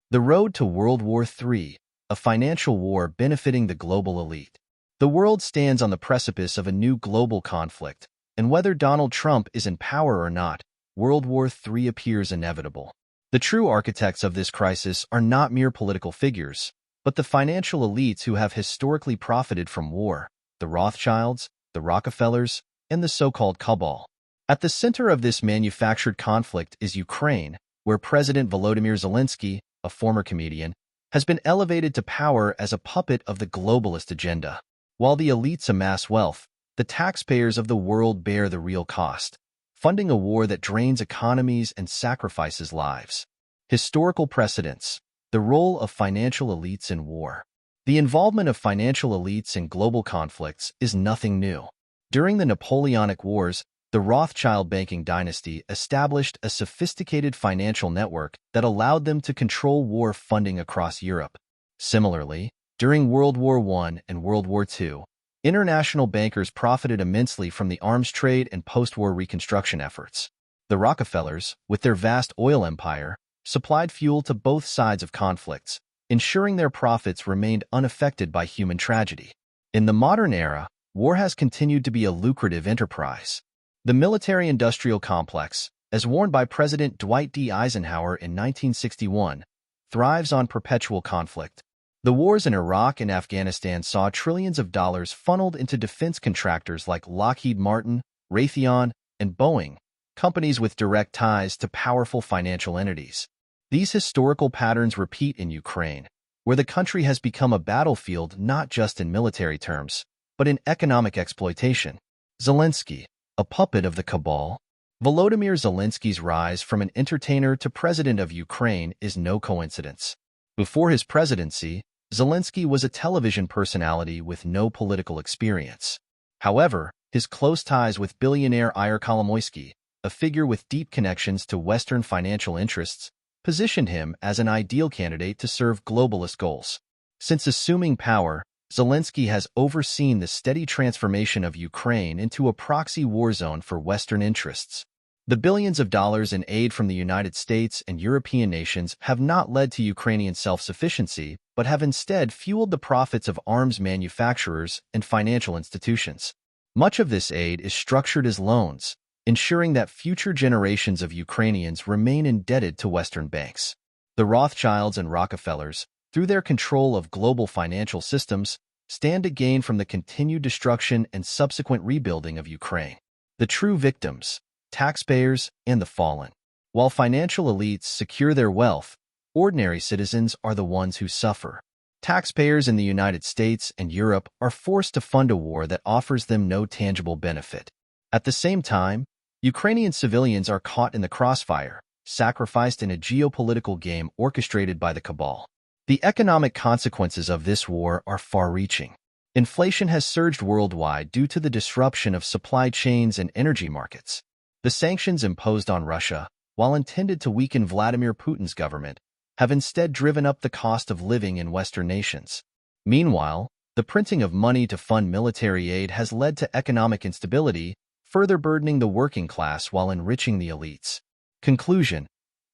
The road to World War III, a financial war benefiting the global elite. The world stands on the precipice of a new global conflict, and whether Donald Trump is in power or not, World War III appears inevitable. The true architects of this crisis are not mere political figures, but the financial elites who have historically profited from war, the Rothschilds, the Rockefellers, and the so-called CABAL. At the center of this manufactured conflict is Ukraine, where President Volodymyr Zelensky, a former comedian, has been elevated to power as a puppet of the globalist agenda. While the elites amass wealth, the taxpayers of the world bear the real cost, funding a war that drains economies and sacrifices lives. Historical precedents. The role of financial elites in war. The involvement of financial elites in global conflicts is nothing new. During the Napoleonic Wars, the Rothschild banking dynasty established a sophisticated financial network that allowed them to control war funding across Europe. Similarly, during World War I and World War II, international bankers profited immensely from the arms trade and post-war reconstruction efforts. The Rockefellers, with their vast oil empire, supplied fuel to both sides of conflicts, ensuring their profits remained unaffected by human tragedy. In the modern era, war has continued to be a lucrative enterprise. The military-industrial complex, as warned by President Dwight D. Eisenhower in 1961, thrives on perpetual conflict. The wars in Iraq and Afghanistan saw trillions of dollars funneled into defense contractors like Lockheed Martin, Raytheon, and Boeing, companies with direct ties to powerful financial entities. These historical patterns repeat in Ukraine, where the country has become a battlefield not just in military terms, but in economic exploitation. Zelensky, a puppet of the cabal. Volodymyr Zelensky's rise from an entertainer to president of Ukraine is no coincidence. Before his presidency, Zelensky was a television personality with no political experience. However, his close ties with billionaire Ihor Kolomoisky, a figure with deep connections to Western financial interests, positioned him as an ideal candidate to serve globalist goals. Since assuming power, Zelensky has overseen the steady transformation of Ukraine into a proxy war zone for Western interests. The billions of dollars in aid from the United States and European nations have not led to Ukrainian self-sufficiency, but have instead fueled the profits of arms manufacturers and financial institutions. Much of this aid is structured as loans, ensuring that future generations of Ukrainians remain indebted to Western banks. The Rothschilds and Rockefellers, through their control of global financial systems, stand to gain from the continued destruction and subsequent rebuilding of Ukraine. The true victims, taxpayers, and the fallen. While financial elites secure their wealth, ordinary citizens are the ones who suffer. Taxpayers in the United States and Europe are forced to fund a war that offers them no tangible benefit. At the same time, Ukrainian civilians are caught in the crossfire, sacrificed in a geopolitical game orchestrated by the cabal. The economic consequences of this war are far-reaching. Inflation has surged worldwide due to the disruption of supply chains and energy markets. The sanctions imposed on Russia, while intended to weaken Vladimir Putin's government, have instead driven up the cost of living in Western nations. Meanwhile, the printing of money to fund military aid has led to economic instability, further burdening the working class while enriching the elites. Conclusion: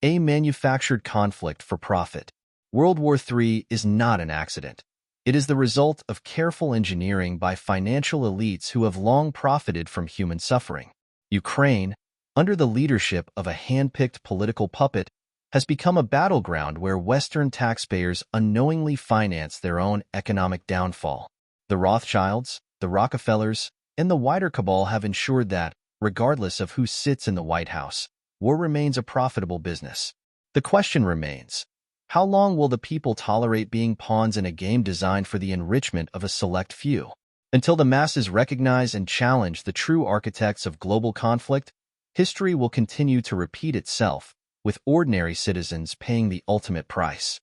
a manufactured conflict for profit. World War III is not an accident. It is the result of careful engineering by financial elites who have long profited from human suffering. Ukraine, under the leadership of a hand-picked political puppet, has become a battleground where Western taxpayers unknowingly finance their own economic downfall. The Rothschilds, the Rockefellers, and the wider cabal have ensured that, regardless of who sits in the White House, war remains a profitable business. The question remains: how long will the people tolerate being pawns in a game designed for the enrichment of a select few? Until the masses recognize and challenge the true architects of global conflict, history will continue to repeat itself, with ordinary citizens paying the ultimate price.